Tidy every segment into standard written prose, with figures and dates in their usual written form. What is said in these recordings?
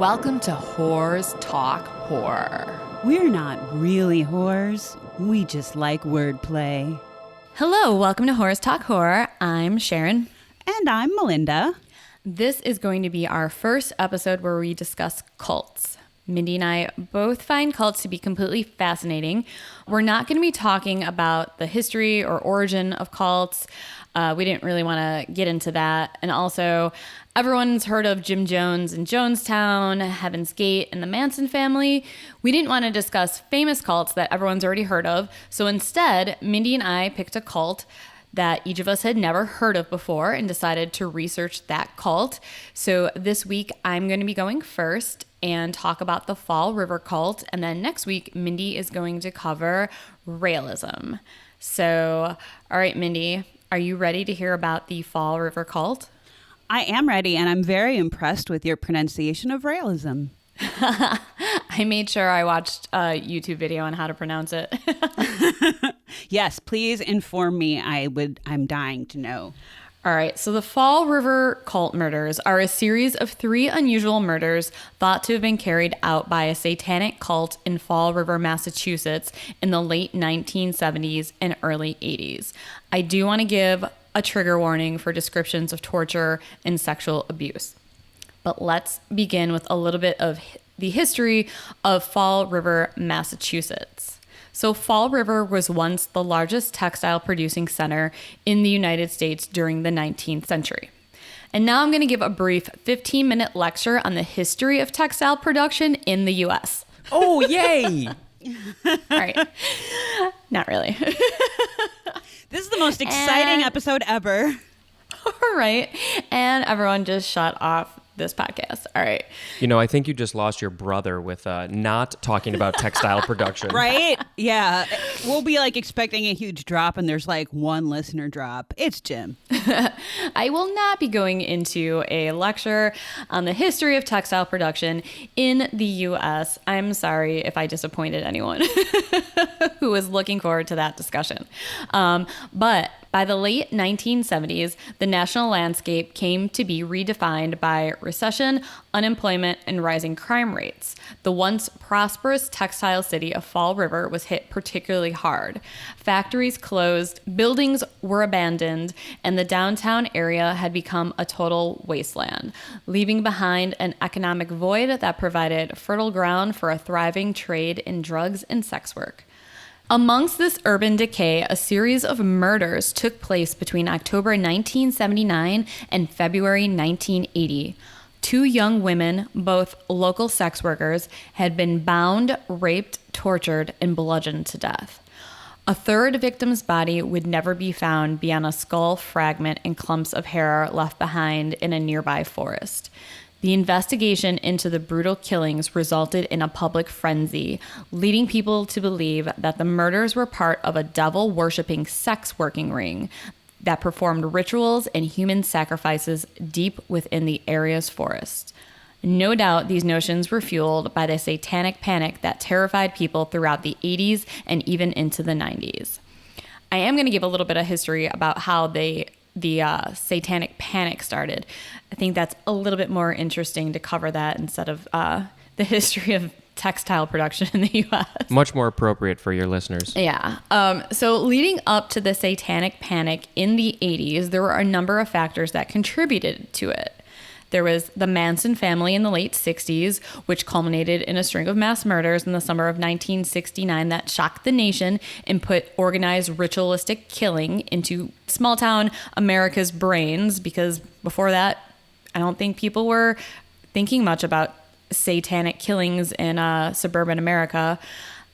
Welcome to Whores Talk Horror. We're not really whores. We just like wordplay. Hello, welcome to Whores Talk Horror. I'm Sharon. And I'm Melinda. This is going to be our first episode where we discuss cults. Mindy and I both find cults to be completely fascinating. We're not going to be talking about the history or origin of cults. We didn't really want to get into that. And also, everyone's heard of Jim Jones and Jonestown, Heaven's Gate, and the Manson family. We didn't want to discuss famous cults that everyone's already heard of. So instead, Mindy and I picked a cult that each of us had never heard of before and decided to research that cult. So this week, I'm going to be going first and talk about the Fall River cult. And then next week, Mindy is going to cover realism. So, all right, Mindy, are you ready to hear about the Fall River cult? I am ready, and I'm very impressed with your pronunciation of realism. I made sure I watched a YouTube video on how to pronounce it. Yes, please inform me. I'm dying to know. All right, so the Fall River cult murders are a series of 3 unusual murders thought to have been carried out by a satanic cult in Fall River, Massachusetts in the late 1970s and early 80s. I do want to give a trigger warning for descriptions of torture and sexual abuse. But let's begin with a little bit of the history of Fall River, Massachusetts. So Fall River was once the largest textile producing center in the United States during the 19th century. And now I'm going to give a brief 15-minute lecture on the history of textile production in the U.S. Oh, yay! All right. Not really. This is the most exciting episode ever. All right. And everyone just shut off this podcast. All right. You know, I think you just lost your brother with not talking about textile production. Right? Yeah. We'll be like expecting a huge drop, and there's like one listener drop. It's Jim. I will not be going into a lecture on the history of textile production in the U.S. I'm sorry if I disappointed anyone who was looking forward to that discussion. But by the late 1970s, the national landscape came to be redefined by recession, unemployment, and rising crime rates. The once prosperous textile city of Fall River was hit particularly hard. Factories closed, buildings were abandoned, and the downtown area had become a total wasteland, leaving behind an economic void that provided fertile ground for a thriving trade in drugs and sex work. Amongst this urban decay, a series of murders took place between October 1979 and February 1980. 2 young women, both local sex workers, had been bound, raped, tortured, and bludgeoned to death. A third victim's body would never be found beyond a skull fragment and clumps of hair left behind in a nearby forest. The investigation into the brutal killings resulted in a public frenzy, leading people to believe that the murders were part of a devil-worshipping sex working ring that performed rituals and human sacrifices deep within the area's forest. No doubt these notions were fueled by the satanic panic that terrified people throughout the 80s and even into the 90s. I am going to give a little bit of history about how the satanic panic started. I think that's a little bit more interesting to cover that instead of the history of textile production in the U.S. Much more appropriate for your listeners. Yeah. So leading up to the satanic panic in the 80s, there were a number of factors that contributed to it. There was the Manson family in the late 60s, which culminated in a string of mass murders in the summer of 1969 that shocked the nation and put organized ritualistic killing into small-town America's brains, because before that, I don't think people were thinking much about satanic killings in suburban America.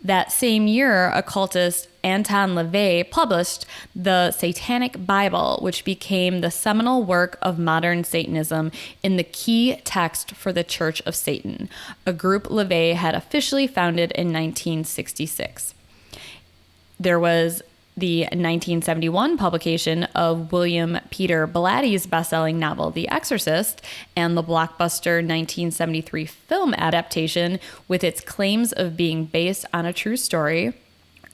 That same year, occultist Anton LaVey published the Satanic Bible, which became the seminal work of modern Satanism in the key text for the Church of Satan, a group LaVey had officially founded in 1966. There was the 1971 publication of William Peter Blatty's best-selling novel, The Exorcist, and the blockbuster 1973 film adaptation with its claims of being based on a true story.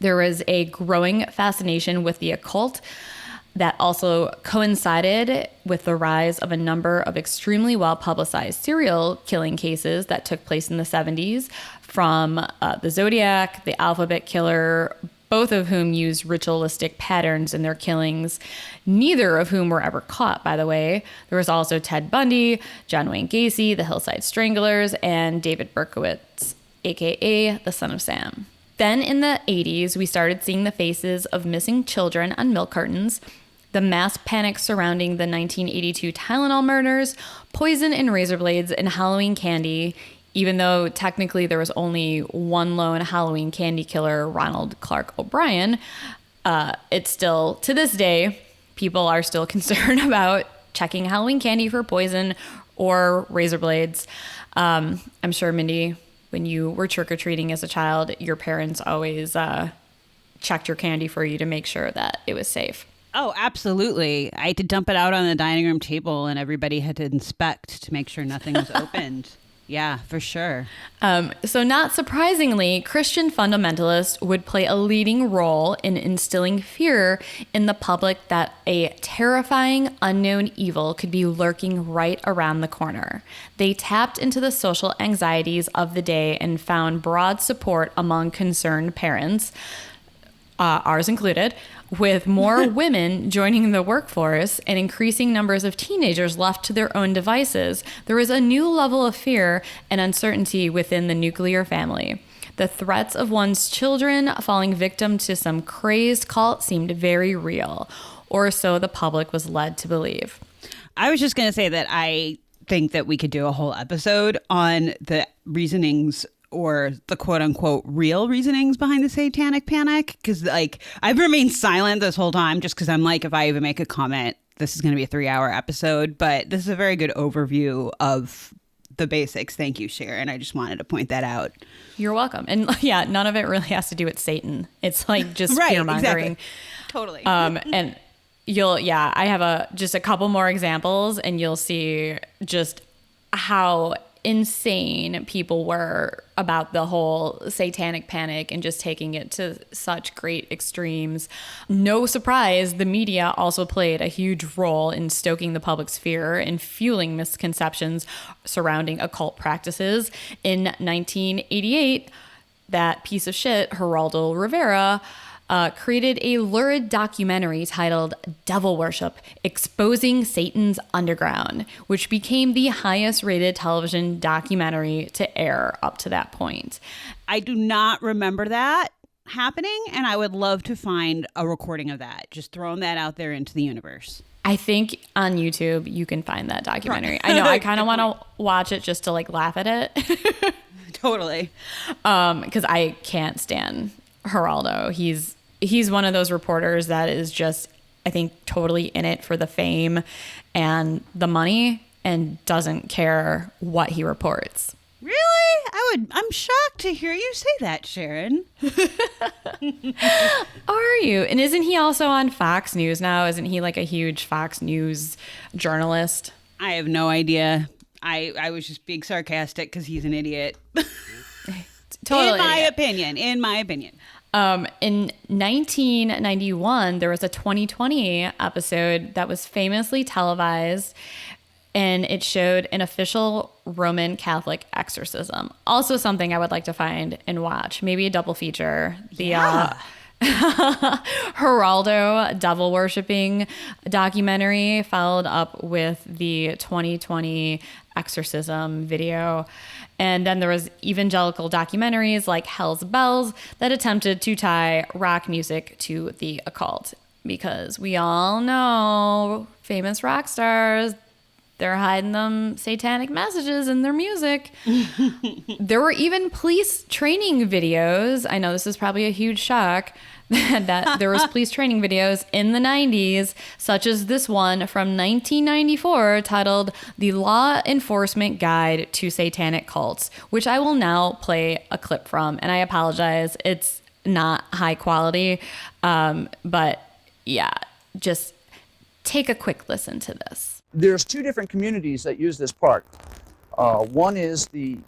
There was a growing fascination with the occult, that also coincided with the rise of a number of extremely well-publicized serial killing cases that took place in the 70s, from the Zodiac, the Alphabet Killer, both of whom used ritualistic patterns in their killings, neither of whom were ever caught, by the way. There was also Ted Bundy, John Wayne Gacy, the Hillside Stranglers, and David Berkowitz, aka the Son of Sam. Then in the 80s, we started seeing the faces of missing children on milk cartons, the mass panic surrounding the 1982 Tylenol murders, poison in razor blades, and Halloween candy, even though technically there was only one lone Halloween candy killer, Ronald Clark O'Brien. It's still, to this day, people are still concerned about checking Halloween candy for poison or razor blades. I'm sure, Mindy, when you were trick-or-treating as a child, your parents always checked your candy for you to make sure that it was safe. Oh, absolutely. I had to dump it out on the dining room table, and everybody had to inspect to make sure nothing was opened. Yeah, for sure. So not surprisingly, Christian fundamentalists would play a leading role in instilling fear in the public that a terrifying unknown evil could be lurking right around the corner. They tapped into the social anxieties of the day and found broad support among concerned parents, ours included, with more women joining the workforce and increasing numbers of teenagers left to their own devices. There was a new level of fear and uncertainty within the nuclear family. The threats of one's children falling victim to some crazed cult seemed very real, or so the public was led to believe. I was just going to say that I think that we could do a whole episode on the reasonings, or the quote unquote real reasonings behind the satanic panic. Because like I've remained silent this whole time just because I'm like, if I even make a comment, this is going to be a 3-hour episode. But this is a very good overview of the basics. Thank you, Sharon. I just wanted to point that out. You're welcome. And yeah, none of it really has to do with Satan. It's like just right, fear-mongering. Exactly. Totally. And I have just a couple more examples, and you'll see just how insane people were about the whole satanic panic and just taking it to such great extremes. No surprise, the media also played a huge role in stoking the public's fear and fueling misconceptions surrounding occult practices. In 1988, that piece of shit, Geraldo Rivera, created a lurid documentary titled Devil Worship: Exposing Satan's Underground, which became the highest rated television documentary to air up to that point. I do not remember that happening, and I would love to find a recording of that. Just throwing that out there into the universe. I think on YouTube you can find that documentary. I know I kind of want to watch it just to like laugh at it. Totally. Because I can't stand Geraldo. He's one of those reporters that is just, I think, totally in it for the fame and the money and doesn't care what he reports. Really? I'm shocked to hear you say that, Sharon. Are you? And isn't he also on Fox News now? Isn't he like a huge Fox News journalist? I have no idea. I was just being sarcastic because he's an idiot. Totally. In my opinion. In 1991, there was a 2020 episode that was famously televised, and it showed an official Roman Catholic exorcism. Also something I would like to find and watch. Maybe a double feature. The Geraldo devil worshipping documentary followed up with the 2020 exorcism video. And then there was evangelical documentaries like Hell's Bells that attempted to tie rock music to the occult, because we all know famous rock stars, they're hiding them satanic messages in their music. There were even police training videos. I know this is probably a huge shock that there was police training videos in the 90s, such as this one from 1994 titled The Law Enforcement Guide to Satanic Cults, which I will now play a clip from. And I apologize, it's not high quality, but yeah, just take a quick listen to this. There's two different communities that use this park. One is the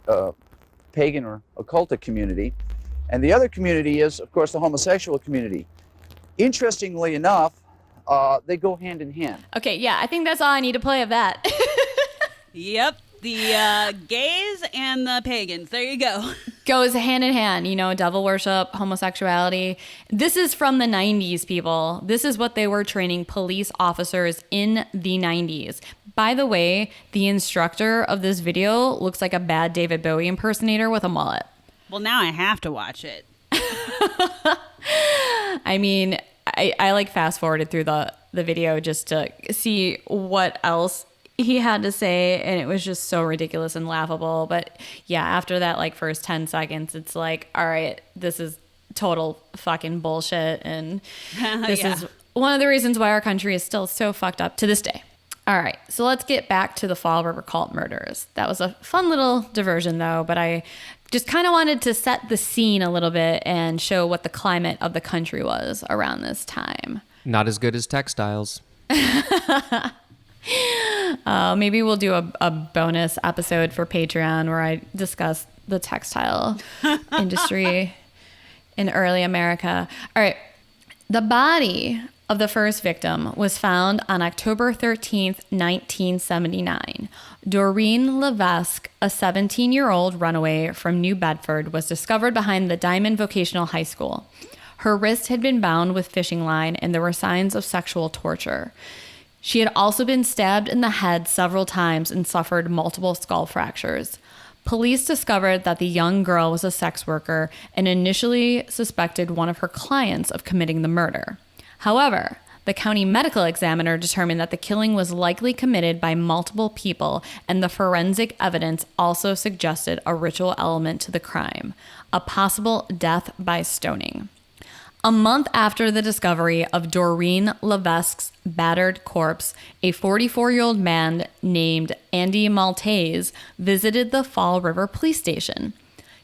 pagan or occultic community, and the other community is, of course, the homosexual community. Interestingly enough, they go hand in hand. Okay, yeah, I think that's all I need to play of that. Yep. The gays and the pagans. There you go. Goes hand in hand, devil worship, homosexuality. This is from the 90s, people. This is what they were training police officers in the 90s. By the way, the instructor of this video looks like a bad David Bowie impersonator with a mullet. Well, now I have to watch it. I mean, I like fast forwarded through the video just to see what else he had to say, and it was just so ridiculous and laughable. But yeah, after that like first 10 seconds, it's like, all right, this is total fucking bullshit, and this is one of the reasons why our country is still so fucked up to this day. All right, so let's get back to the Fall River cult murders. That was a fun little diversion though, but I just kind of wanted to set the scene a little bit and show what the climate of the country was around this time. Not as good as textiles. Maybe we'll do a bonus episode for Patreon where I discuss the textile industry in early America. All right. The body of the first victim was found on October 13th, 1979. Doreen Levesque, a 17-year-old runaway from New Bedford, was discovered behind the Diamond Vocational High School. Her wrist had been bound with fishing line, and there were signs of sexual torture. She had also been stabbed in the head several times and suffered multiple skull fractures. Police discovered that the young girl was a sex worker and initially suspected one of her clients of committing the murder. However, the county medical examiner determined that the killing was likely committed by multiple people, and the forensic evidence also suggested a ritual element to the crime, a possible death by stoning. A month after the discovery of Doreen Levesque's battered corpse, a 44-year-old man named Andy Maltese visited the Fall River police station.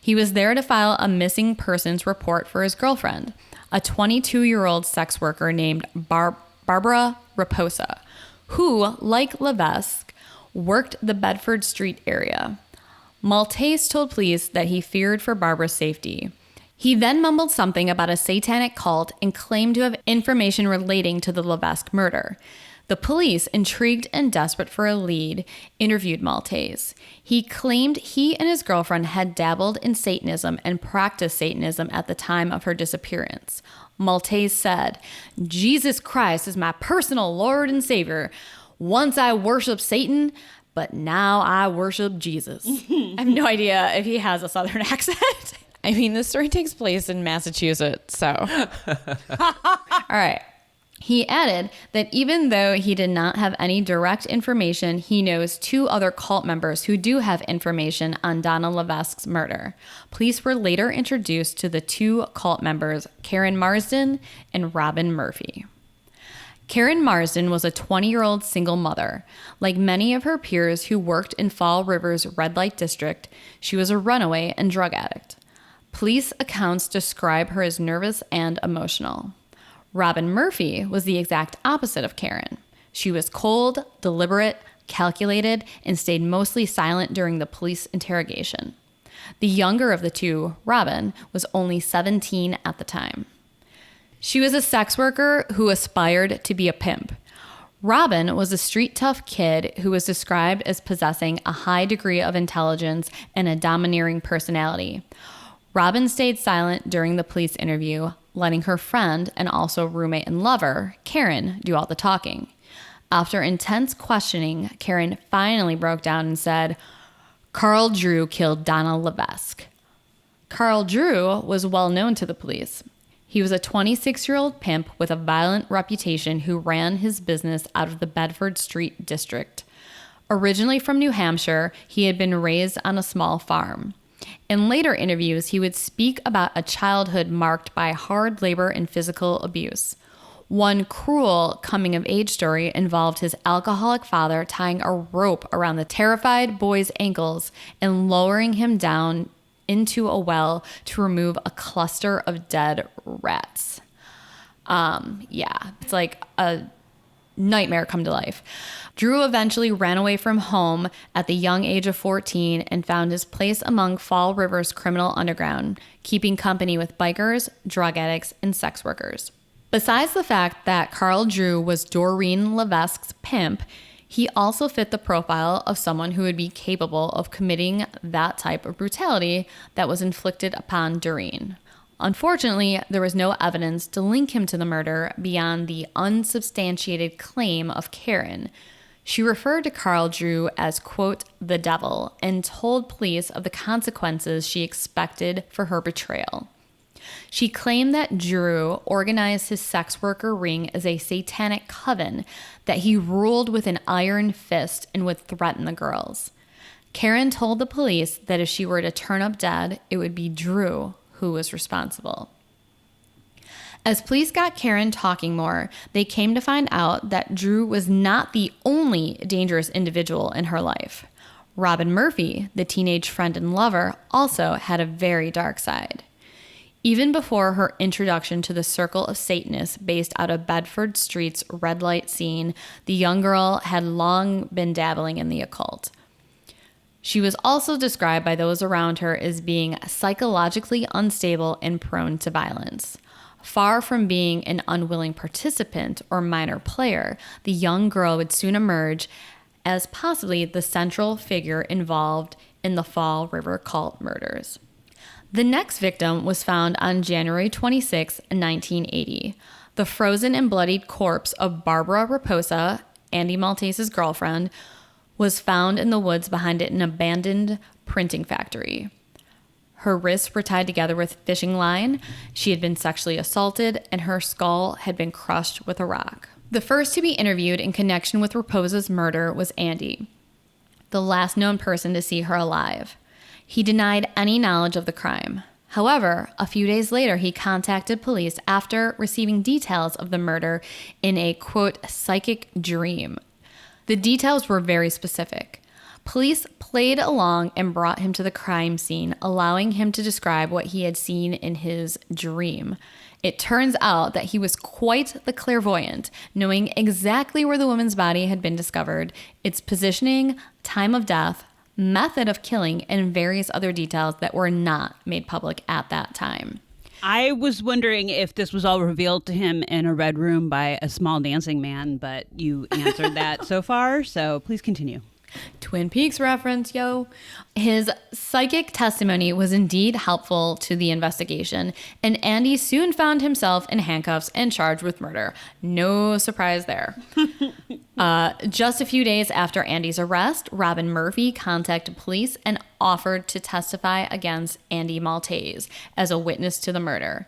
He was there to file a missing persons report for his girlfriend, a 22-year-old sex worker named Barbara Raposa, who, like Levesque, worked the Bedford Street area. Maltese told police that he feared for Barbara's safety. He then mumbled something about a satanic cult and claimed to have information relating to the Levesque murder. The police, intrigued and desperate for a lead, interviewed Maltese. He claimed he and his girlfriend had dabbled in Satanism and practiced Satanism at the time of her disappearance. Maltese said, "Jesus Christ is my personal Lord and Savior. Once I worshiped Satan, but now I worship Jesus." I have no idea if he has a Southern accent. I mean, this story takes place in Massachusetts, so. All right. He added that even though he did not have any direct information, he knows two other cult members who do have information on Donna Levesque's murder. Police were later introduced to the two cult members, Karen Marsden and Robin Murphy. Karen Marsden was a 20-year-old single mother. Like many of her peers who worked in Fall River's red light district, she was a runaway and drug addict. Police accounts describe her as nervous and emotional. Robin Murphy was the exact opposite of Karen. She was cold, deliberate, calculated, and stayed mostly silent during the police interrogation. The younger of the two, Robin, was only 17 at the time. She was a sex worker who aspired to be a pimp. Robin was a street-tough kid who was described as possessing a high degree of intelligence and a domineering personality. Robin stayed silent during the police interview, letting her friend and also roommate and lover, Karen, do all the talking. After intense questioning, Karen finally broke down and said, "Carl Drew killed Donna Levesque." Carl Drew was well known to the police. He was a 26-year-old pimp with a violent reputation who ran his business out of the Bedford Street district. Originally from New Hampshire, he had been raised on a small farm. In later interviews, he would speak about a childhood marked by hard labor and physical abuse. One cruel coming-of-age story involved his alcoholic father tying a rope around the terrified boy's ankles and lowering him down into a well to remove a cluster of dead rats. It's like a nightmare come to life. Drew eventually ran away from home at the young age of 14 and found his place among Fall River's criminal underground, keeping company with bikers, drug addicts, and sex workers. Besides the fact that Carl Drew was Doreen Levesque's pimp, he also fit the profile of someone who would be capable of committing that type of brutality that was inflicted upon Doreen. Unfortunately, there was no evidence to link him to the murder beyond the unsubstantiated claim of Karen. She referred to Carl Drew as, quote, the devil, and told police of the consequences she expected for her betrayal. She claimed that Drew organized his sex worker ring as a satanic coven, that he ruled with an iron fist and would threaten the girls. Karen told the police that if she were to turn up dead, it would be Drew who was responsible. As police got Karen talking more, they came to find out that Drew was not the only dangerous individual in her life. Robin Murphy, the teenage friend and lover, also had a very dark side. Even before her introduction to the circle of Satanists based out of Bedford Street's red light scene, the young girl had long been dabbling in the occult. She was also described by those around her as being psychologically unstable and prone to violence. Far from being an unwilling participant or minor player, the young girl would soon emerge as possibly the central figure involved in the Fall River cult murders. The next victim was found on January 26, 1980. The frozen and bloodied corpse of Barbara Raposa, Andy Maltese's girlfriend, was found in the woods behind an abandoned printing factory. Her wrists were tied together with fishing line, she had been sexually assaulted, and her skull had been crushed with a rock. The first to be interviewed in connection with Raposa's murder was Andy, the last known person to see her alive. He denied any knowledge of the crime. However, a few days later, he contacted police after receiving details of the murder in a, quote, psychic dream. The details were very specific. Police played along and brought him to the crime scene, allowing him to describe what he had seen in his dream. It turns out that he was quite the clairvoyant, knowing exactly where the woman's body had been discovered, its positioning, time of death, method of killing, and various other details that were not made public at that time. I was wondering if this was all revealed to him in a red room by a small dancing man, but you answered that so far, so please continue. Twin Peaks reference, yo. His psychic testimony was indeed helpful to the investigation, and Andy soon found himself in handcuffs and charged with murder. No surprise there. Just a few days after Andy's arrest, Robin Murphy contacted police and offered to testify against Andy Maltese as a witness to the murder.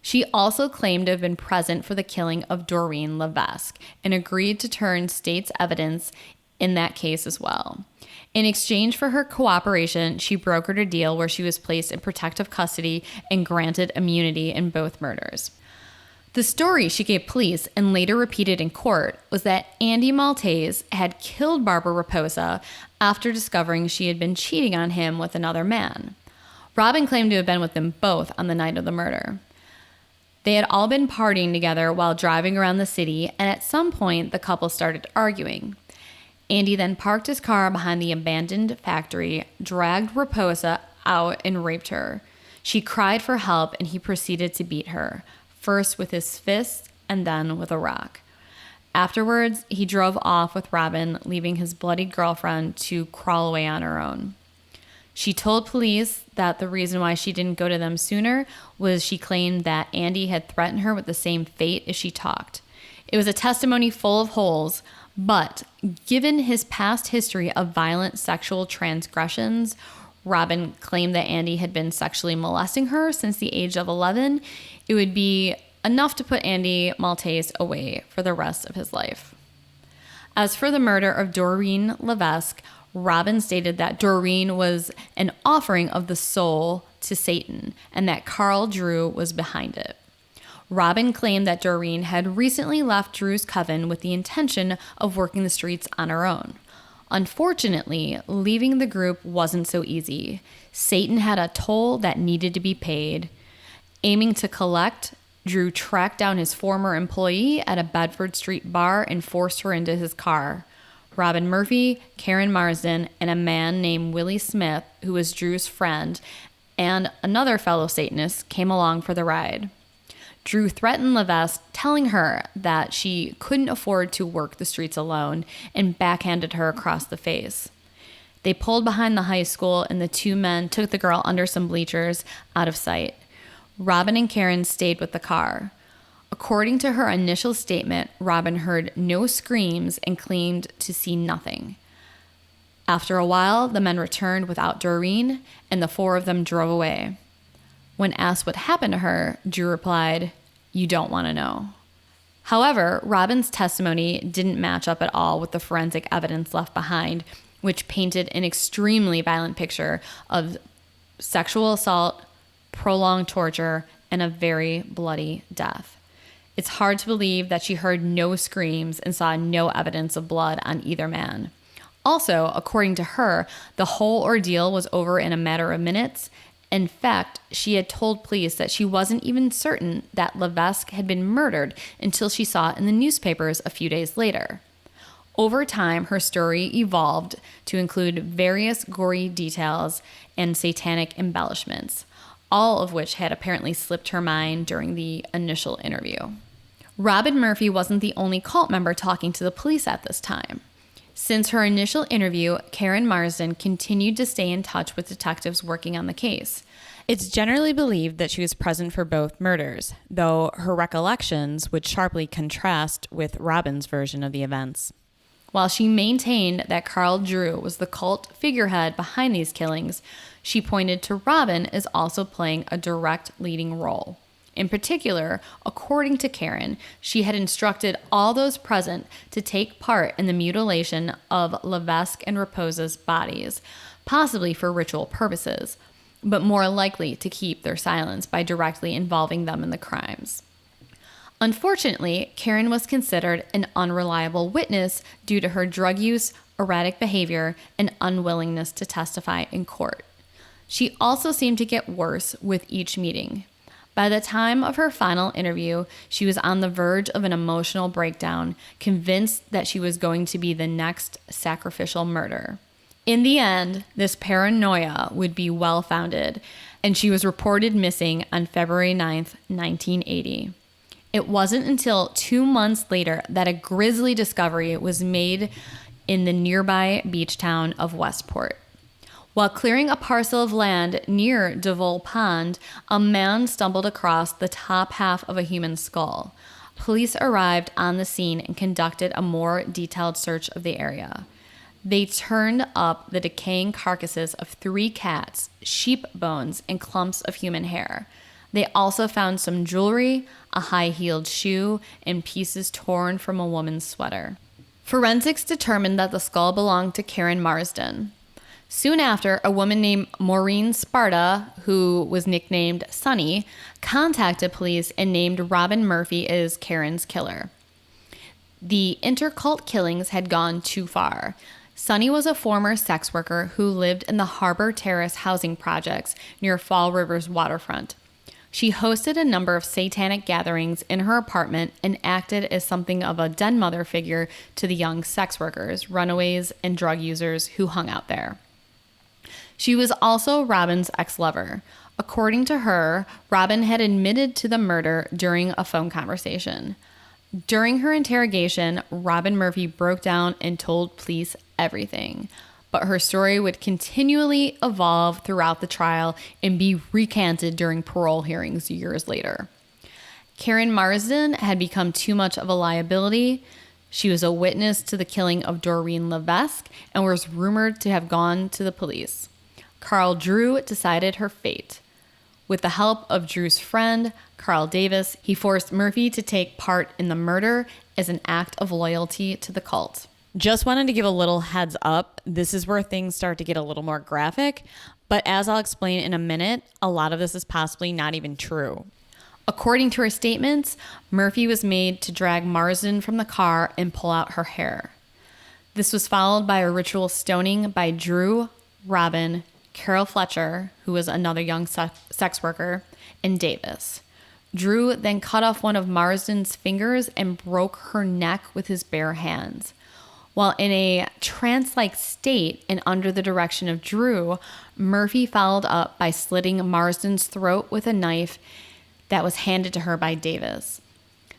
She also claimed to have been present for the killing of Doreen Levesque and agreed to turn state's evidence in that case as well. In exchange for her cooperation, she brokered a deal where she was placed in protective custody and granted immunity in both murders. The story she gave police and later repeated in court was that Andy Maltese had killed Barbara Raposa after discovering she had been cheating on him with another man. Robin claimed to have been with them both on the night of the murder. They had all been partying together while driving around the city, and at some point the couple started arguing. Andy then parked his car behind the abandoned factory, dragged Raposa out, and raped her. She cried for help, and he proceeded to beat her, first with his fist and then with a rock. Afterwards, he drove off with Robin, leaving his bloodied girlfriend to crawl away on her own. She told police that the reason why she didn't go to them sooner was she claimed that Andy had threatened her with the same fate as she talked. It was a testimony full of holes, but given his past history of violent sexual transgressions, Robin claimed that Andy had been sexually molesting her since the age of 11. It would be enough to put Andy Maltese away for the rest of his life. As for the murder of Doreen Levesque, Robin stated that Doreen was an offering of the soul to Satan and that Carl Drew was behind it. Robin claimed that Doreen had recently left Drew's coven with the intention of working the streets on her own. Unfortunately, leaving the group wasn't so easy. Satan had a toll that needed to be paid. Aiming to collect, Drew tracked down his former employee at a Bedford Street bar and forced her into his car. Robin Murphy, Karen Marsden, and a man named Willie Smith, who was Drew's friend, and another fellow Satanist came along for the ride. Drew threatened Levesque, telling her that she couldn't afford to work the streets alone, and backhanded her across the face. They pulled behind the high school, and the two men took the girl under some bleachers out of sight. Robin and Karen stayed with the car. According to her initial statement, Robin heard no screams and claimed to see nothing. After a while, the men returned without Doreen, and the four of them drove away. When asked what happened to her, Drew replied, "You don't want to know." However, Robin's testimony didn't match up at all with the forensic evidence left behind, which painted an extremely violent picture of sexual assault, prolonged torture, and a very bloody death. It's hard to believe that she heard no screams and saw no evidence of blood on either man. Also, according to her, the whole ordeal was over in a matter of minutes. In fact, she had told police that she wasn't even certain that Levesque had been murdered until she saw it in the newspapers a few days later. Over time, her story evolved to include various gory details and satanic embellishments, all of which had apparently slipped her mind during the initial interview. Robin Murphy wasn't the only cult member talking to the police at this time. Since her initial interview, Karen Marsden continued to stay in touch with detectives working on the case. It's generally believed that she was present for both murders, though her recollections would sharply contrast with Robin's version of the events. While she maintained that Carl Drew was the cult figurehead behind these killings, she pointed to Robin as also playing a direct leading role. In particular, according to Karen, she had instructed all those present to take part in the mutilation of Levesque and Raposa's bodies, possibly for ritual purposes, but more likely to keep their silence by directly involving them in the crimes. Unfortunately, Karen was considered an unreliable witness due to her drug use, erratic behavior, and unwillingness to testify in court. She also seemed to get worse with each meeting. By the time of her final interview, she was on the verge of an emotional breakdown, convinced that she was going to be the next sacrificial murder. In the end, this paranoia would be well-founded, and she was reported missing on February 9th, 1980. It wasn't until 2 months later that a grisly discovery was made in the nearby beach town of Westport. While clearing a parcel of land near Deville Pond, a man stumbled across the top half of a human skull. Police arrived on the scene and conducted a more detailed search of the area. They turned up the decaying carcasses of 3 cats, sheep bones, and clumps of human hair. They also found some jewelry, a high-heeled shoe, and pieces torn from a woman's sweater. Forensics determined that the skull belonged to Karen Marsden. Soon after, a woman named Maureen Sparta, who was nicknamed Sunny, contacted police and named Robin Murphy as Karen's killer. The intercult killings had gone too far. Sunny was a former sex worker who lived in the Harbor Terrace housing projects near Fall River's waterfront. She hosted a number of satanic gatherings in her apartment and acted as something of a den mother figure to the young sex workers, runaways, and drug users who hung out there. She was also Robin's ex-lover. According to her, Robin had admitted to the murder during a phone conversation. During her interrogation, Robin Murphy broke down and told police everything. But her story would continually evolve throughout the trial and be recanted during parole hearings years later. Karen Marsden had become too much of a liability. She was a witness to the killing of Doreen Levesque and was rumored to have gone to the police. Carl Drew decided her fate. With the help of Drew's friend, Carl Davis, he forced Murphy to take part in the murder as an act of loyalty to the cult. Just wanted to give a little heads up. This is where things start to get a little more graphic, but as I'll explain in a minute, a lot of this is possibly not even true. According to her statements, Murphy was made to drag Marsden from the car and pull out her hair. This was followed by a ritual stoning by Drew, Robin, Carol Fletcher, who was another young sex worker, and Davis. Drew then cut off one of Marsden's fingers and broke her neck with his bare hands. While in a trance-like state and under the direction of Drew, Murphy followed up by slitting Marsden's throat with a knife that was handed to her by Davis.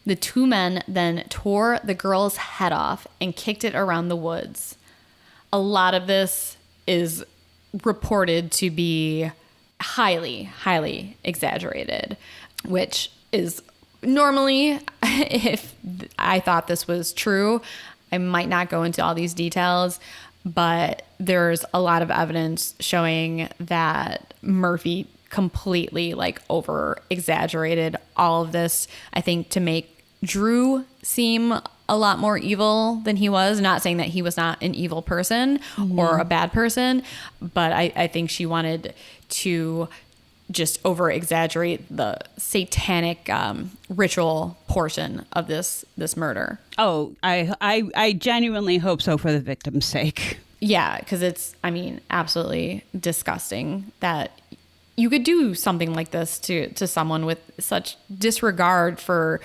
The two men then tore the girl's head off and kicked it around the woods. A lot of this is reported to be highly, highly exaggerated, which is normally, if I thought this was true, I might not go into all these details, but there's a lot of evidence showing that Murphy completely like over exaggerated all of this, I think, to make Drew seem a lot more evil than he was. Not saying that he was not an evil person or a bad person, but I think she wanted to just over exaggerate the satanic ritual portion of this murder. Oh, I genuinely hope so for the victim's sake. Yeah, because it's, I mean, absolutely disgusting that you could do something like this to someone with such disregard for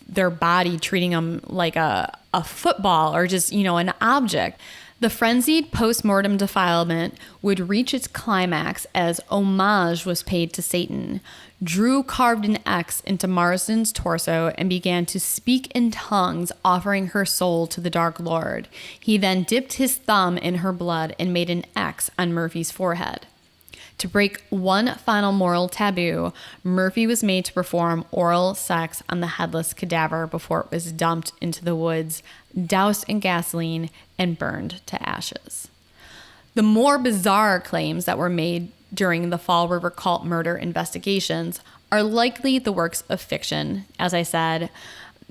their body, treating them like a football or just, you know, an object. The frenzied post-mortem defilement would reach its climax as homage was paid to Satan. Drew carved an X into Marsden's torso and began to speak in tongues, offering her soul to the Dark Lord. He then dipped his thumb in her blood and made an X on Murphy's forehead. To break one final moral taboo, Murphy was made to perform oral sex on the headless cadaver before it was dumped into the woods, doused in gasoline, and burned to ashes. The more bizarre claims that were made during the Fall River cult murder investigations are likely the works of fiction. As I said,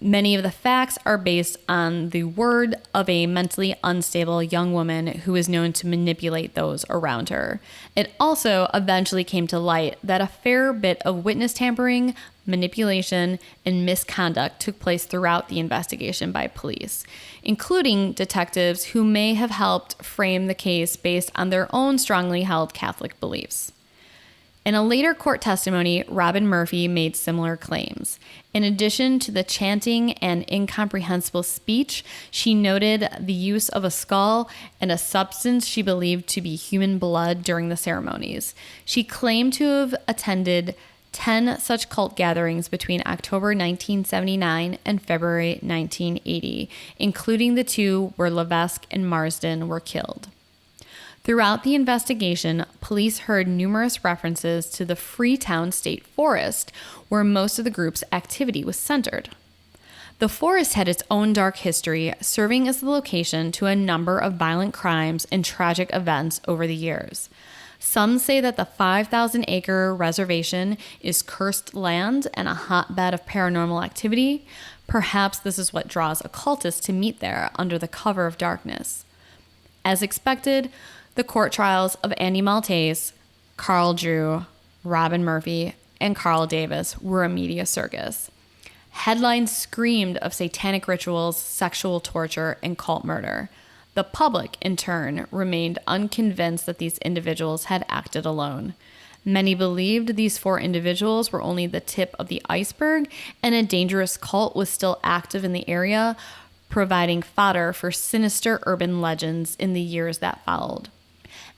many of the facts are based on the word of a mentally unstable young woman who is known to manipulate those around her. It also eventually came to light that a fair bit of witness tampering, manipulation, and misconduct took place throughout the investigation by police, including detectives who may have helped frame the case based on their own strongly held Catholic beliefs. In a later court testimony, Robin Murphy made similar claims. In addition to the chanting and incomprehensible speech, she noted the use of a skull and a substance she believed to be human blood during the ceremonies. She claimed to have attended 10 such cult gatherings between October 1979 and February 1980, including the two where Levesque and Marsden were killed. Throughout the investigation, police heard numerous references to the Freetown State Forest, where most of the group's activity was centered. The forest had its own dark history, serving as the location to a number of violent crimes and tragic events over the years. Some say that the 5,000-acre reservation is cursed land and a hotbed of paranormal activity. Perhaps this is what draws occultists to meet there under the cover of darkness. As expected, the court trials of Andy Maltese, Carl Drew, Robin Murphy, and Carl Davis were a media circus. Headlines screamed of satanic rituals, sexual torture, and cult murder. The public, in turn, remained unconvinced that these individuals had acted alone. Many believed these four individuals were only the tip of the iceberg, and a dangerous cult was still active in the area, providing fodder for sinister urban legends in the years that followed.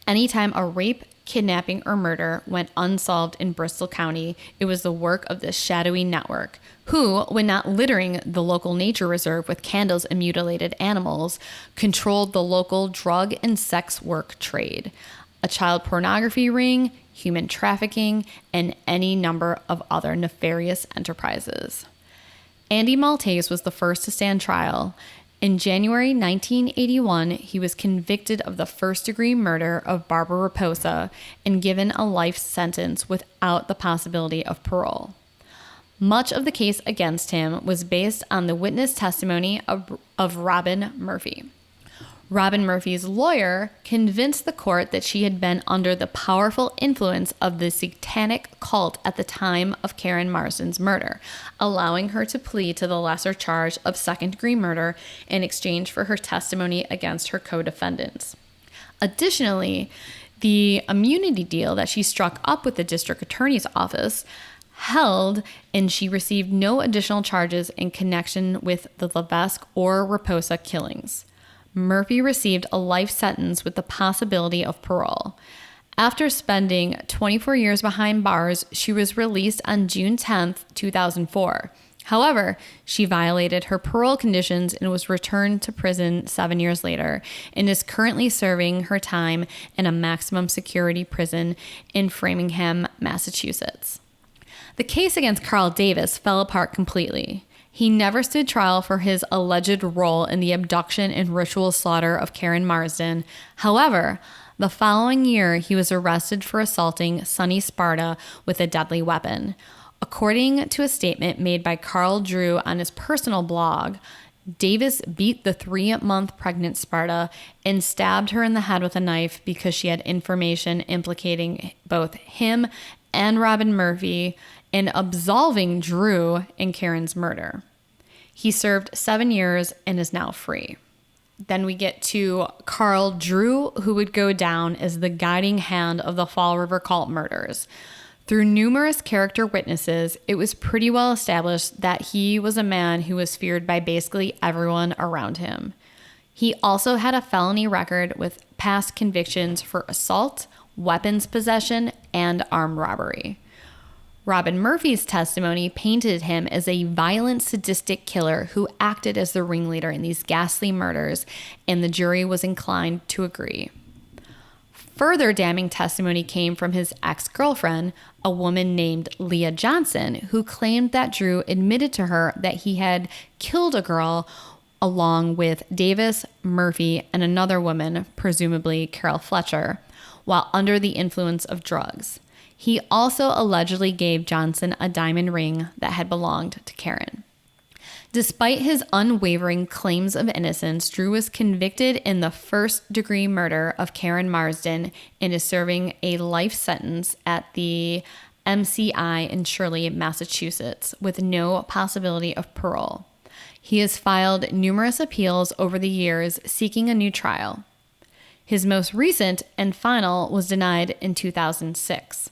Anytime a rape, kidnapping, or murder went unsolved in Bristol County, it was the work of this shadowy network, who, when not littering the local nature reserve with candles and mutilated animals, controlled the local drug and sex work trade, a child pornography ring, human trafficking, and any number of other nefarious enterprises. Andy Maltese was the first to stand trial. In January 1981, he was convicted of the first-degree murder of Barbara Raposa and given a life sentence without the possibility of parole. Much of the case against him was based on the witness testimony of Robin Murphy. Robin Murphy's lawyer convinced the court that she had been under the powerful influence of the satanic cult at the time of Karen Marsden's murder, allowing her to plead to the lesser charge of second-degree murder in exchange for her testimony against her co-defendants. Additionally, the immunity deal that she struck up with the district attorney's office held, and she received no additional charges in connection with the Levesque or Raposa killings. Murphy received a life sentence with the possibility of parole. After spending 24 years behind bars, she was released on June 10th, 2004. However, she violated her parole conditions and was returned to prison 7 years later and is currently serving her time in a maximum security prison in Framingham, Massachusetts. The case against Carl Davis fell apart completely. He never stood trial for his alleged role in the abduction and ritual slaughter of Karen Marsden. However, the following year, he was arrested for assaulting Sonny Sparta with a deadly weapon. According to a statement made by Carl Drew on his personal blog, Davis beat the 3-month pregnant Sparta and stabbed her in the head with a knife because she had information implicating both him and Robin Murphy in absolving Drew in Karen's murder. He served 7 years and is now free. Then we get to Carl Drew, who would go down as the guiding hand of the Fall River cult murders. Through numerous character witnesses, it was pretty well established that he was a man who was feared by basically everyone around him. He also had a felony record with past convictions for assault, weapons possession, and armed robbery. Robin Murphy's testimony painted him as a violent, sadistic killer who acted as the ringleader in these ghastly murders, and the jury was inclined to agree. Further damning testimony came from his ex-girlfriend, a woman named Leah Johnson, who claimed that Drew admitted to her that he had killed a girl along with Davis, Murphy, and another woman, presumably Carol Fletcher, while under the influence of drugs. He also allegedly gave Johnson a diamond ring that had belonged to Karen. Despite his unwavering claims of innocence, Drew was convicted in the first-degree murder of Karen Marsden and is serving a life sentence at the MCI in Shirley, Massachusetts, with no possibility of parole. He has filed numerous appeals over the years seeking a new trial. His most recent and final was denied in 2006.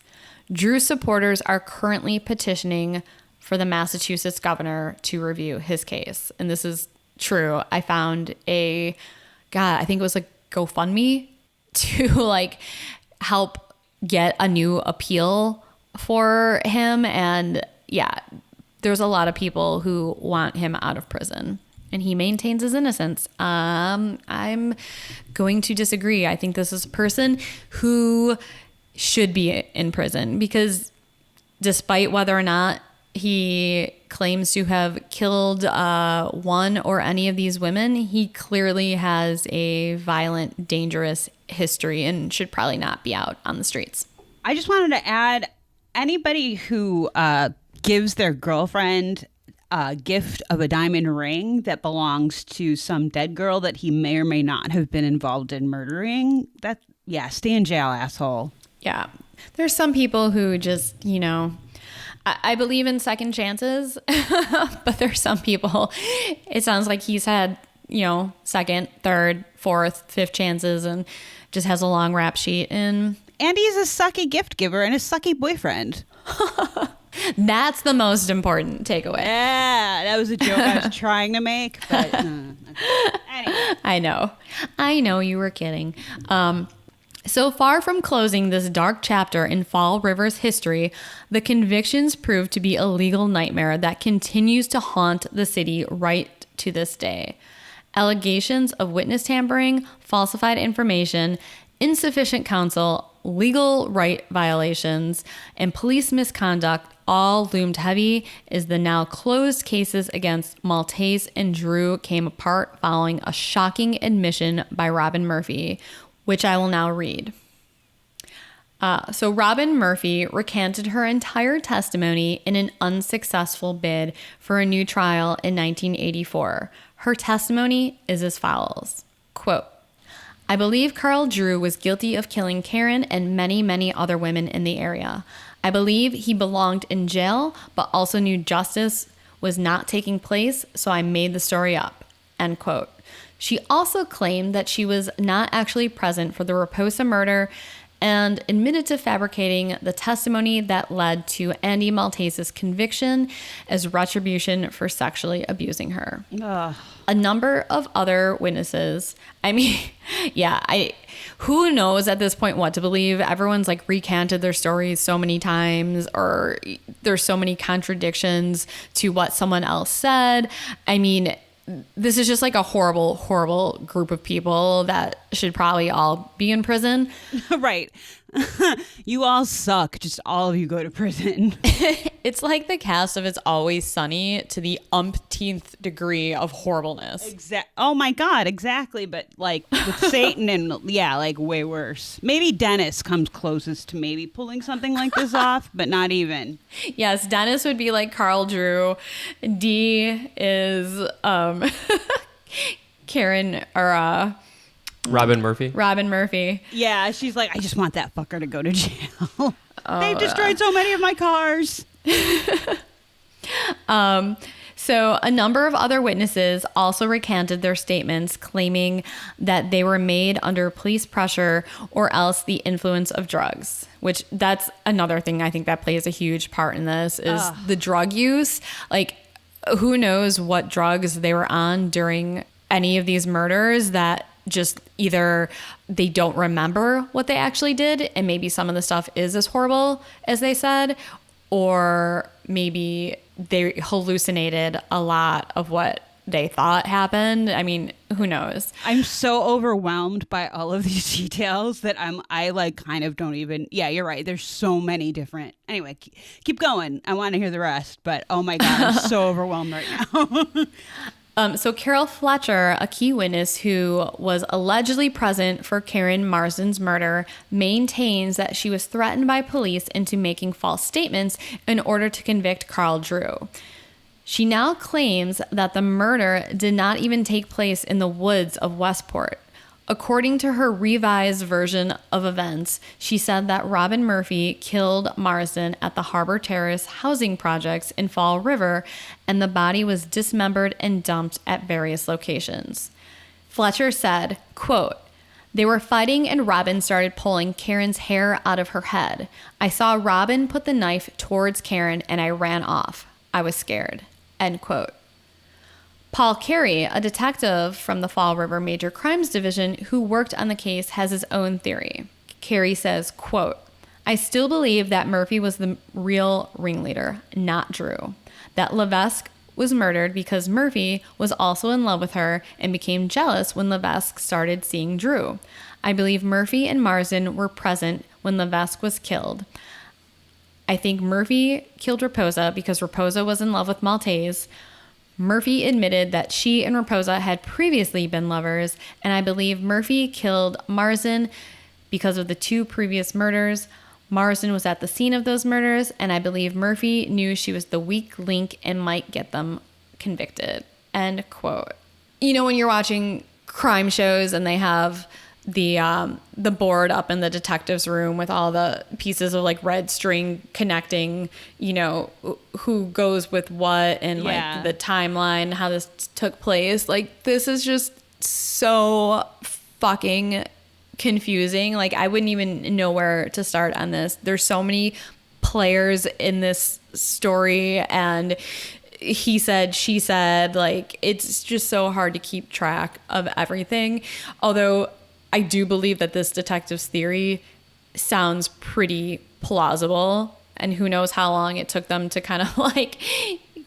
Drew's supporters are currently petitioning for the Massachusetts governor to review his case. And this is true. I found I think it was like GoFundMe to help get a new appeal for him. And yeah, there's a lot of people who want him out of prison. And he maintains his innocence. I'm going to disagree. I think this is a person who should be in prison because despite whether or not he claims to have killed one or any of these women, he clearly has a violent, dangerous history and should probably not be out on the streets. I just wanted to add, anybody who gives their girlfriend a gift of a diamond ring that belongs to some dead girl that he may or may not have been involved in murdering, stay in jail, asshole. Yeah. There's some people who just, I believe in second chances, but there's some people, it sounds like he's had, second, third, fourth, fifth chances and just has a long rap sheet. And he's a sucky gift giver and a sucky boyfriend. That's the most important takeaway. Yeah, that was a joke I was trying to make, but anyway. I know you were kidding. So far from closing this dark chapter in Fall River's history, the convictions proved to be a legal nightmare that continues to haunt the city right to this day. Allegations of witness tampering, falsified information, insufficient counsel, legal right violations, and police misconduct all loomed heavy as the now closed cases against Maltese and Drew came apart following a shocking admission by Robin Murphy, which I will now read. So Robin Murphy recanted her entire testimony in an unsuccessful bid for a new trial in 1984. Her testimony is as follows, quote, "I believe Carl Drew was guilty of killing Karen and many, many other women in the area. I believe he belonged in jail, but also knew justice was not taking place, so I made the story up," end quote. She also claimed that she was not actually present for the Raposa murder and admitted to fabricating the testimony that led to Andy Maltese's conviction as retribution for sexually abusing her. Ugh. A number of other witnesses, who knows at this point what to believe? Everyone's like recanted their stories so many times, or there's so many contradictions to what someone else said. I mean, this is just like a horrible, horrible group of people that should probably all be in prison. Right. You all suck. Just all of you go to prison. It's like the cast of It's Always Sunny to the umpteenth degree of horribleness. Oh my God, exactly. But like with Satan and yeah, like way worse. Maybe Dennis comes closest to maybe pulling something like this off, but not even. Yes, Dennis would be like Carl Drew. D is Karen or Robin Murphy. Robin Murphy. Yeah, she's like, I just want that fucker to go to jail. They've destroyed so many of my cars. So a number of other witnesses also recanted their statements, claiming that they were made under police pressure or else the influence of drugs, which that's another thing I think that plays a huge part in this is the drug use. Like, who knows what drugs they were on during any of these murders that just either they don't remember what they actually did and maybe some of the stuff is as horrible as they said, or maybe they hallucinated a lot of what they thought happened. I mean, who knows? I'm so overwhelmed by all of these details that I like kind of don't even. Yeah, you're right. There's so many different. Anyway, keep going. I want to hear the rest, but oh my God, I'm so overwhelmed right now. So Carol Fletcher, a key witness who was allegedly present for Karen Marsden's murder, maintains that she was threatened by police into making false statements in order to convict Carl Drew. She now claims that the murder did not even take place in the woods of Westport. According to her revised version of events, she said that Robin Murphy killed Marsden at the Harbor Terrace housing projects in Fall River, and the body was dismembered and dumped at various locations. Fletcher said, quote, "They were fighting and Robin started pulling Karen's hair out of her head. I saw Robin put the knife towards Karen and I ran off. I was scared." End quote. Paul Carey, a detective from the Fall River Major Crimes Division who worked on the case, has his own theory. Carey says, quote, "I still believe that Murphy was the real ringleader, not Drew. That Levesque was murdered because Murphy was also in love with her and became jealous when Levesque started seeing Drew. I believe Murphy and Marsden were present when Levesque was killed. I think Murphy killed Raposa because Raposa was in love with Maltese. Murphy admitted that she and Raposa had previously been lovers, and I believe Murphy killed Marsden because of the two previous murders. Marsden was at the scene of those murders, and I believe Murphy knew she was the weak link and might get them convicted." End quote. You know, when you're watching crime shows and they have the board up in the detective's room with all the pieces of like red string connecting, you know, who goes with what and like the timeline, how this took place. Like, this is just so fucking confusing. Like, I wouldn't even know where to start on this. There's so many players in this story and he said, she said, like, it's just so hard to keep track of everything. Although I do believe that this detective's theory sounds pretty plausible, and who knows how long it took them to kind of like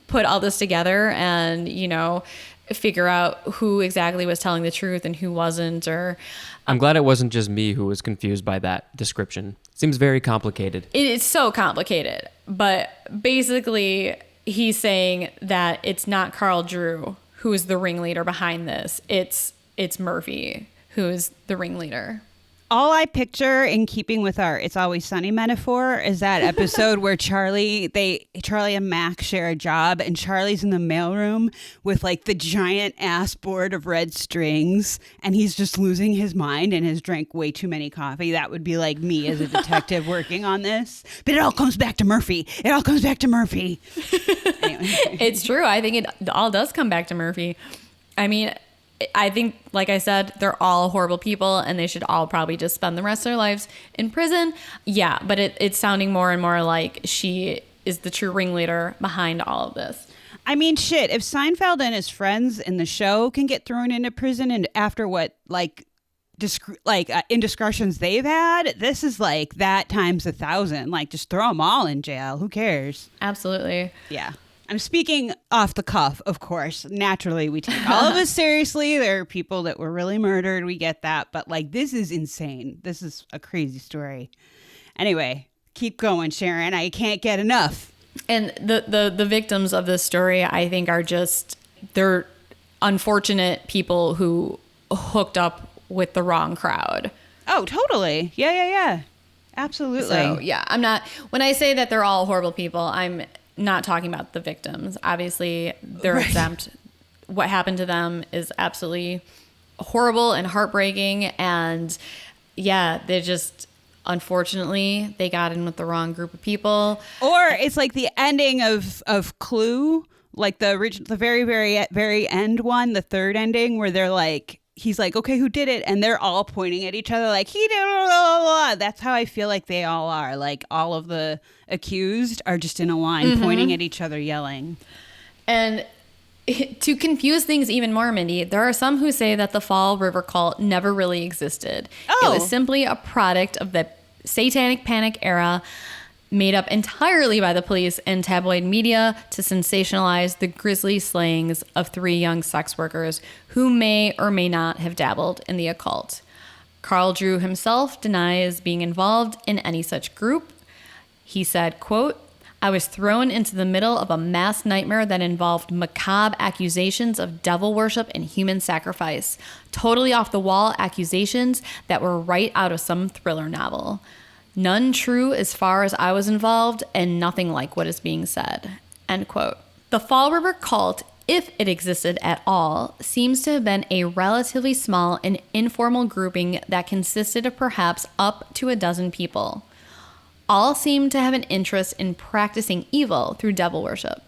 put all this together and, you know, figure out who exactly was telling the truth and who wasn't. Or I'm glad it wasn't just me who was confused by that description. Seems very complicated. It is so complicated, but basically he's saying that it's not Carl Drew who is the ringleader behind this. It's Murphy who is the ringleader. All I picture, in keeping with our It's Always Sunny metaphor, is that episode where Charlie and Max share a job, and Charlie's in the mailroom with like the giant ass board of red strings, and he's just losing his mind and has drank way too many coffee. That would be like me as a detective working on this. But it all comes back to Murphy. It all comes back to Murphy. Anyway. It's true. I think it all does come back to Murphy. I mean, I think, like I said, they're all horrible people and they should all probably just spend the rest of their lives in prison. Yeah, but it's sounding more and more like she is the true ringleader behind all of this. I mean, shit, if Seinfeld and his friends in the show can get thrown into prison and after what, like indiscretions they've had, this is like that times 1,000. Like, just throw them all in jail. Who cares? Absolutely. Yeah. I'm speaking off the cuff, of course. Naturally, we take all of this seriously. There are people that were really murdered. We get that. But like, this is insane. This is a crazy story. Anyway, keep going, Sharon. I can't get enough. And the victims of this story, I think, are they're unfortunate people who hooked up with the wrong crowd. Oh, totally. Yeah. Absolutely. So, yeah, when I say that they're all horrible people, I'm not talking about the victims. Obviously, they're exempt. What happened to them is absolutely horrible and heartbreaking. And yeah, they just, unfortunately, they got in with the wrong group of people. Or it's like the ending of Clue, like the very, very, very end one, the third ending, where they're like, he's like, okay, who did it? And they're all pointing at each other like, he did it. Blah, blah, blah. That's how I feel like they all are. Like, all of the accused are just in a line pointing at each other, yelling. And to confuse things even more, Mindy, there are some who say that the Fall River cult never really existed. Oh. It was simply a product of the satanic panic era, made up entirely by the police and tabloid media to sensationalize the grisly slayings of 3 young sex workers who may or may not have dabbled in the occult. Carl Drew himself denies being involved in any such group. He said, quote, "I was thrown into the middle of a mass nightmare that involved macabre accusations of devil worship and human sacrifice. Totally off the wall accusations that were right out of some thriller novel. None true as far as I was involved, and nothing like what is being said." End quote. The Fall River cult, if it existed at all, seems to have been a relatively small and informal grouping that consisted of perhaps up to a dozen people. All seem to have an interest in practicing evil through devil worship.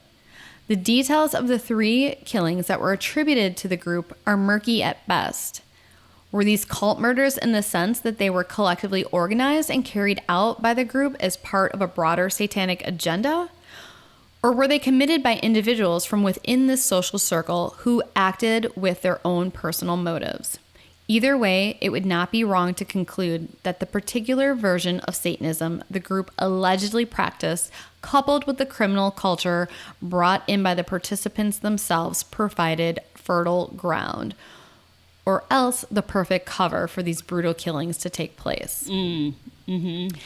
The details of the 3 killings that were attributed to the group are murky at best. Were these cult murders in the sense that they were collectively organized and carried out by the group as part of a broader satanic agenda? Or were they committed by individuals from within this social circle who acted with their own personal motives? Either way, it would not be wrong to conclude that the particular version of Satanism the group allegedly practiced, coupled with the criminal culture brought in by the participants themselves, provided fertile ground, or else the perfect cover for these brutal killings to take place.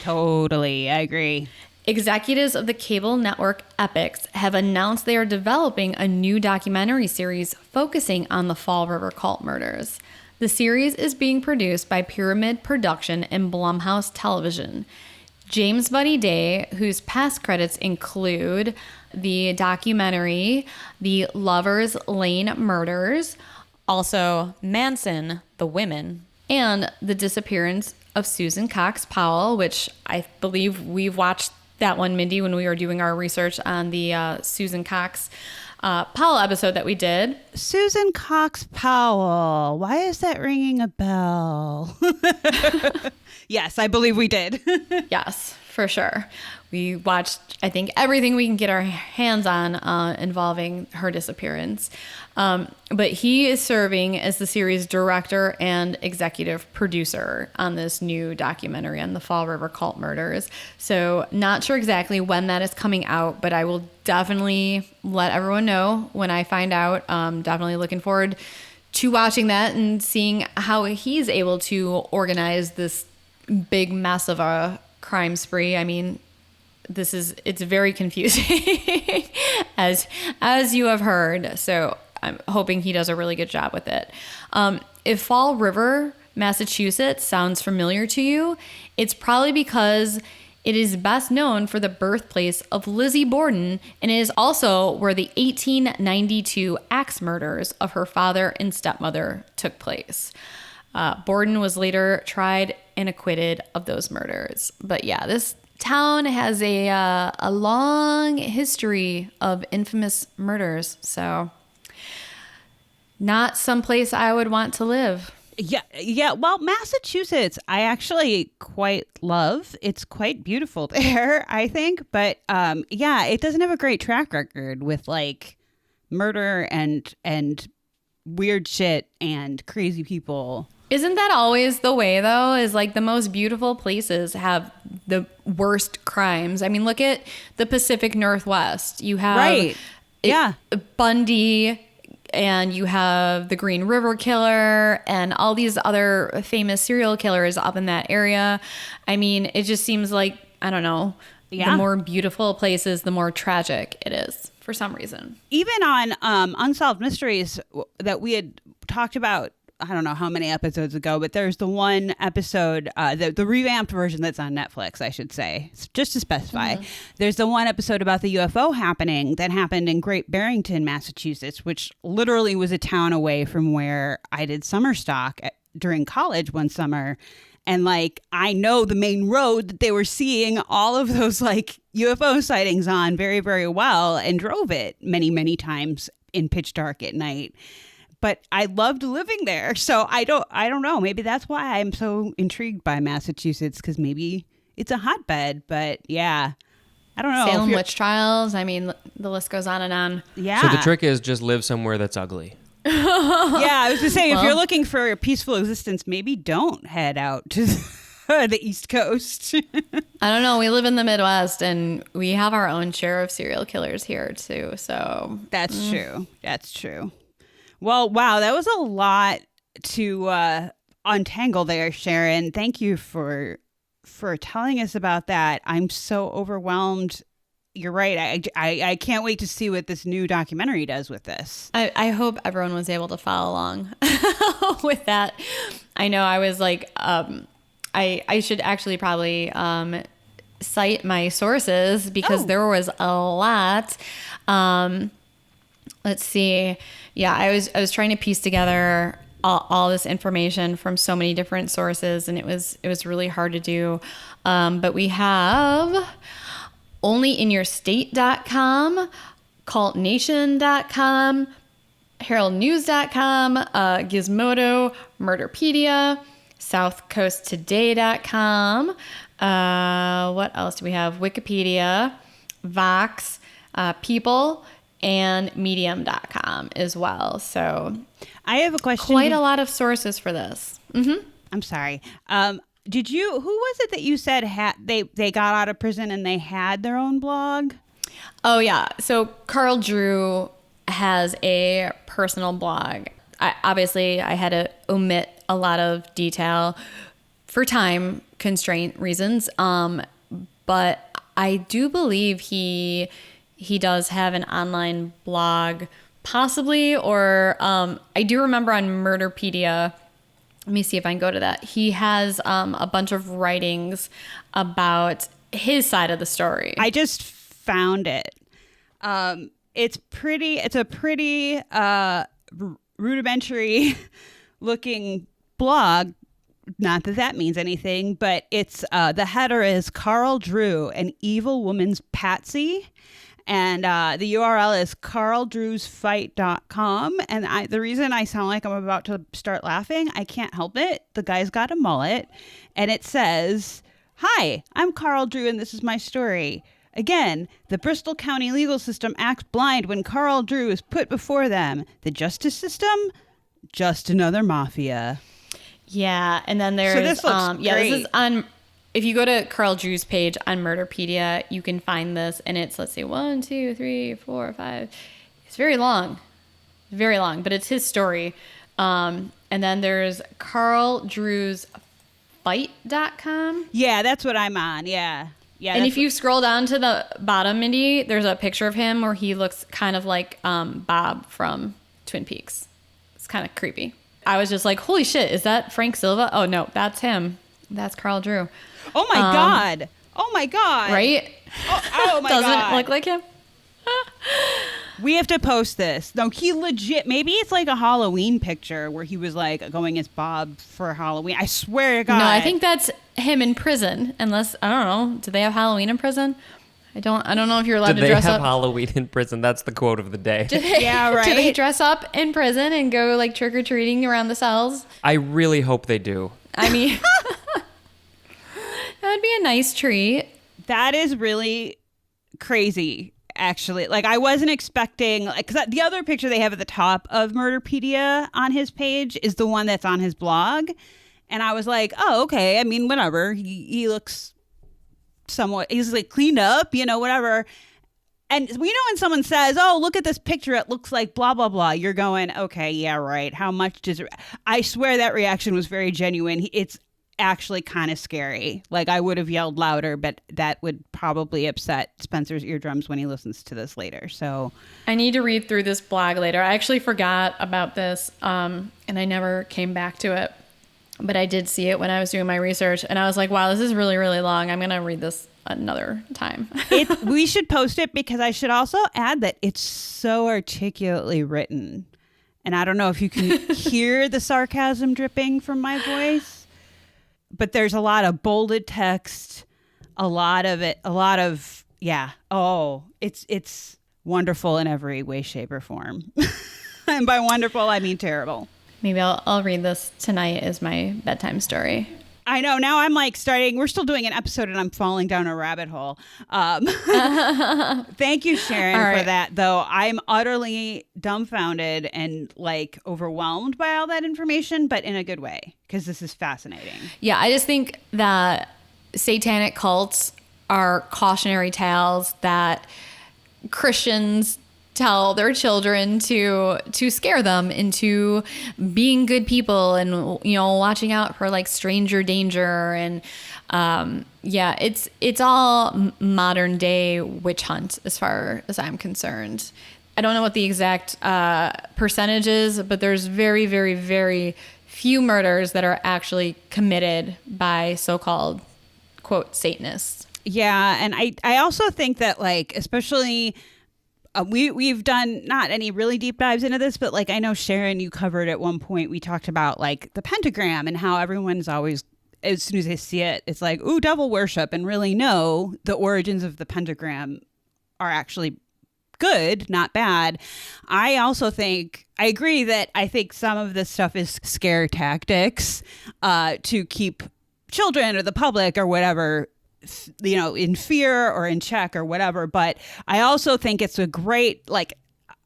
Totally. I agree. Executives of the cable network Epix have announced they are developing a new documentary series focusing on the Fall River cult murders. The series is being produced by Pyramid Production and Blumhouse Television. James Buddy Day, whose past credits include the documentary The Lovers Lane Murders, also Manson, The Women, and the disappearance of Susan Cox Powell, which I believe we've watched that one, Mindy, when we were doing our research on the Susan Cox Powell episode that we did. Susan Cox Powell. Why is that ringing a bell? Yes, I believe we did. Yes, for sure. We watched, I think, everything we can get our hands on involving her disappearance. But he is serving as the series director and executive producer on this new documentary on the Fall River cult murders. So not sure exactly when that is coming out, but I will definitely let everyone know when I find out. Definitely looking forward to watching that and seeing how he's able to organize this big mess of a crime spree. I mean, it's very confusing as you have heard. So I'm hoping he does a really good job with it. If Fall River, Massachusetts sounds familiar to you, it's probably because it is best known for the birthplace of Lizzie Borden, and it is also where the 1892 axe murders of her father and stepmother took place. Borden was later tried and acquitted of those murders. But yeah, this town has a long history of infamous murders, so not someplace I would want to live. Yeah. Well, Massachusetts, I actually quite love. It's quite beautiful there, I think. But yeah, it doesn't have a great track record with like murder and weird shit and crazy people. Isn't that always the way, though? Is like the most beautiful places have the worst crimes. I mean, look at the Pacific Northwest. You have Right. Yeah. Bundy, and you have the Green River Killer, and all these other famous serial killers up in that area. I mean, it just seems like, I don't know, Yeah. the more beautiful places, the more tragic it is for some reason. Even on Unsolved Mysteries that we had talked about, I don't know how many episodes ago, but there's the one episode, the revamped version that's on Netflix, I should say, just to specify. There's the one episode about the UFO happening that happened in Great Barrington, Massachusetts, which literally was a town away from where I did summer stock during college one summer. And like, I know the main road that they were seeing all of those like UFO sightings on very, very well, and drove it many, many times in pitch dark at night. But I loved living there. So I don't know. Maybe that's why I'm so intrigued by Massachusetts, because maybe it's a hotbed. But yeah, I don't know. Salem witch trials. I mean, the list goes on and on. Yeah. So the trick is just live somewhere that's ugly. Yeah, I was going to say, if you're looking for a peaceful existence, maybe don't head out to the East Coast. I don't know. We live in the Midwest, and we have our own share of serial killers here, too. So That's true. That's true. Well, wow, that was a lot to untangle there, Sharon. Thank you for telling us about that. I'm so overwhelmed. You're right. I can't wait to see what this new documentary does with this. I hope everyone was able to follow along with that. I know I was like, I should actually probably cite my sources, because there was a lot. Let's see. Yeah, I was trying to piece together all this information from so many different sources, and it was really hard to do. But we have onlyinyourstate.com, cultnation.com, heraldnews.com, Gizmodo, Murderpedia, southcoasttoday.com. What else do we have? Wikipedia, Vox, People, and medium.com as well. So I have a question. Quite a lot of sources for this. I'm sorry. Who was it that you said they got out of prison and they had their own blog? Oh, yeah. So Carl Drew has a personal blog. I had to omit a lot of detail for time constraint reasons. But I do believe he does have an online blog, possibly, or I do remember on Murderpedia. Let me see if I can go to that. He has a bunch of writings about his side of the story. I just found it. It's a pretty rudimentary looking blog. Not that that means anything, but it's the header is Carl Drew, an evil woman's patsy. And the URL is carldrewsfight.com. And the reason I sound like I'm about to start laughing, I can't help it. The guy's got a mullet. And it says, "Hi, I'm Carl Drew, and this is my story. Again, the Bristol County legal system acts blind when Carl Drew is put before them. The justice system? Just another mafia." Yeah, and then there's this looks this great. is on. If you go to Carl Drew's page on Murderpedia, you can find this, and it's, let's see, 1, 2, 3, 4, 5. It's very long, but it's his story. And then there's carldrewsfight.com. Yeah, that's what I'm on. Yeah. And if you scroll down to the bottom, Mindy, there's a picture of him where he looks kind of like Bob from Twin Peaks. It's kind of creepy. I was just like, holy shit, is that Frank Silva? Oh, no, that's him. That's Carl Drew. Oh, my God. Oh, my God. Right? Oh my Doesn't God. it look like him? We have to post this. No, he legit, maybe it's like a Halloween picture where he was like going as Bob for Halloween. I swear to God. No, I think that's him in prison. Unless, I don't know, do they have Halloween in prison? I don't know if you're allowed Did to they dress have up. Halloween in prison? That's the quote of the day. Yeah, right. Do they dress up in prison and go like trick-or-treating around the cells? I really hope they do. I mean, that would be a nice treat. That is really crazy. actually, like, I wasn't expecting, like, because the other picture they have at the top of Murderpedia on his page is the one that's on his blog. And I was like, oh, okay. I mean, whatever. He looks somewhat, he's like cleaned up, whatever. And we know when someone says, oh, look at this picture, it looks like blah, blah, blah. You're going, okay, yeah, right. How much does it? I swear that reaction was very genuine. It's actually kind of scary. Like, I would have yelled louder, but that would probably upset Spencer's eardrums when he listens to this later. So I need to read through this blog later. I actually forgot about this, and I never came back to it. But I did see it when I was doing my research, and I was like, wow, this is really, really long. I'm going to read this another time. We should post it, because I should also add that it's so articulately written. And I don't know if you can hear the sarcasm dripping from my voice, but there's a lot of bolded text, yeah. Oh, it's wonderful in every way, shape, or form. And by wonderful, I mean terrible. Maybe I'll read this tonight as my bedtime story. I know. Now I'm like we're still doing an episode and I'm falling down a rabbit hole. Thank you, Sharon, for that, though. I'm utterly dumbfounded and like overwhelmed by all that information, but in a good way, because this is fascinating. Yeah, I just think that satanic cults are cautionary tales that Christians tell their children to scare them into being good people and, watching out for like stranger danger. And it's all modern day witch hunt as far as I'm concerned. I don't know what the exact percentage is, but there's very, very, very few murders that are actually committed by so-called, quote, Satanists. Yeah. And I also think that, like, especially we've done not any really deep dives into this, but like, I know, Sharon, you covered at one point, we talked about like the pentagram and how everyone's always, as soon as they see it, it's like, ooh, devil worship. And really, no, the origins of the pentagram are actually good, not bad. I also think, I agree that I think some of this stuff is scare tactics to keep children or the public or whatever, in fear or in check or whatever. But I also think it's a great, like,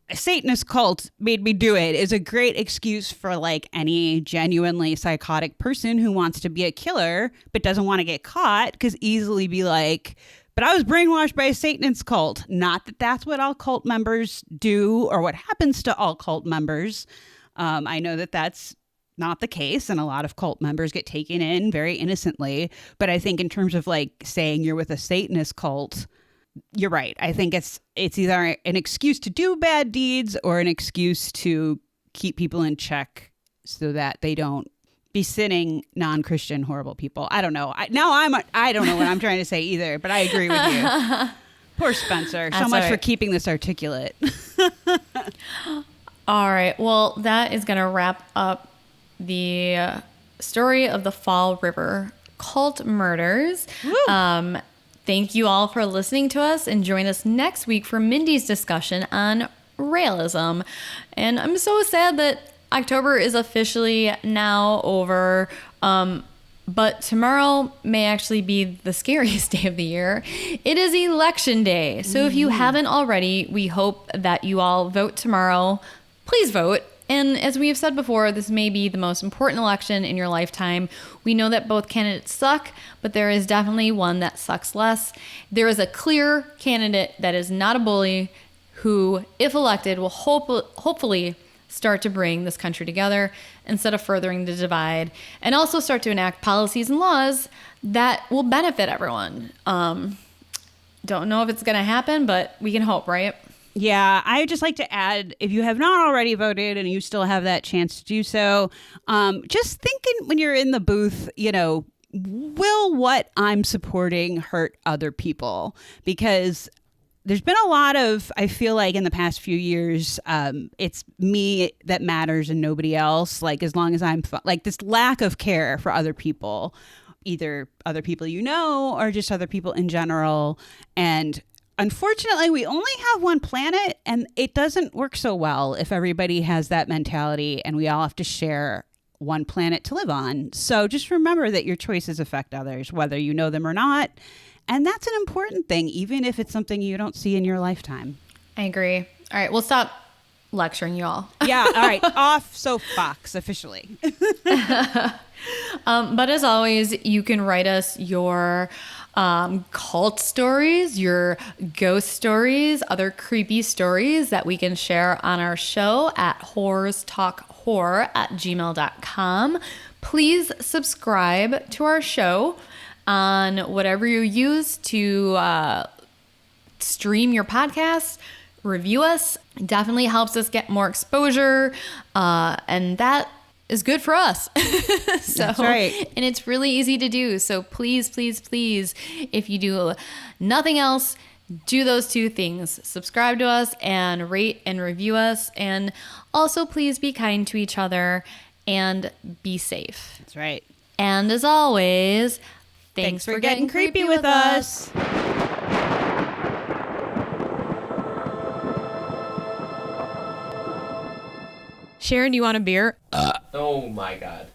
a Satanist cult made me do it is a great excuse for like any genuinely psychotic person who wants to be a killer but doesn't want to get caught, because easily be like, but I was brainwashed by a Satanist cult. Not that that's what all cult members do or what happens to all cult members. I know that that's not the case, and a lot of cult members get taken in very innocently. But I think in terms of like saying you're with a Satanist cult, you're right. I think it's either an excuse to do bad deeds or an excuse to keep people in check so that they don't be sinning non-Christian horrible people. I don't know. I don't know what I'm trying to say either, but I agree with you. Poor Spencer. So much for keeping this articulate. All right. Well, that is going to wrap up the story of the Fall River cult murders. Thank you all for listening to us, and join us next week for Mindy's discussion on realism. And I'm so sad that October is officially now over, but tomorrow may actually be the scariest day of the year. It is Election Day. So if you haven't already, we hope that you all vote tomorrow. Please vote. And as we have said before, this may be the most important election in your lifetime. We know that both candidates suck, but there is definitely one that sucks less. There is a clear candidate that is not a bully who, if elected, will hopefully start to bring this country together instead of furthering the divide, and also start to enact policies and laws that will benefit everyone. Don't know if it's going to happen, but we can hope, right? Yeah, I would just like to add, if you have not already voted and you still have that chance to do so, just thinking when you're in the booth, will what I'm supporting hurt other people? Because there's been a lot of, I feel like in the past few years, it's me that matters and nobody else. Like, as long as I'm, like, this lack of care for other people, either other people or just other people in general. And unfortunately, we only have one planet, and it doesn't work so well if everybody has that mentality and we all have to share one planet to live on. So just remember that your choices affect others, whether you know them or not. And that's an important thing, even if it's something you don't see in your lifetime. I agree. All right, we'll stop lecturing you all. Yeah, all right. Off soapbox officially. But as always, you can write us your cult stories, your ghost stories, other creepy stories that we can share on our show at whorestalkhorror@gmail.com. Please subscribe to our show on whatever you use to stream your podcast. Review us. It definitely helps us get more exposure, and that is good for us. That's right. And it's really easy to do. So please, please, please, if you do nothing else, do those two things. Subscribe to us and rate and review us. And also, please be kind to each other and be safe. That's right. And as always, thanks for getting creepy with us. Sharon, do you want a beer? Oh my God.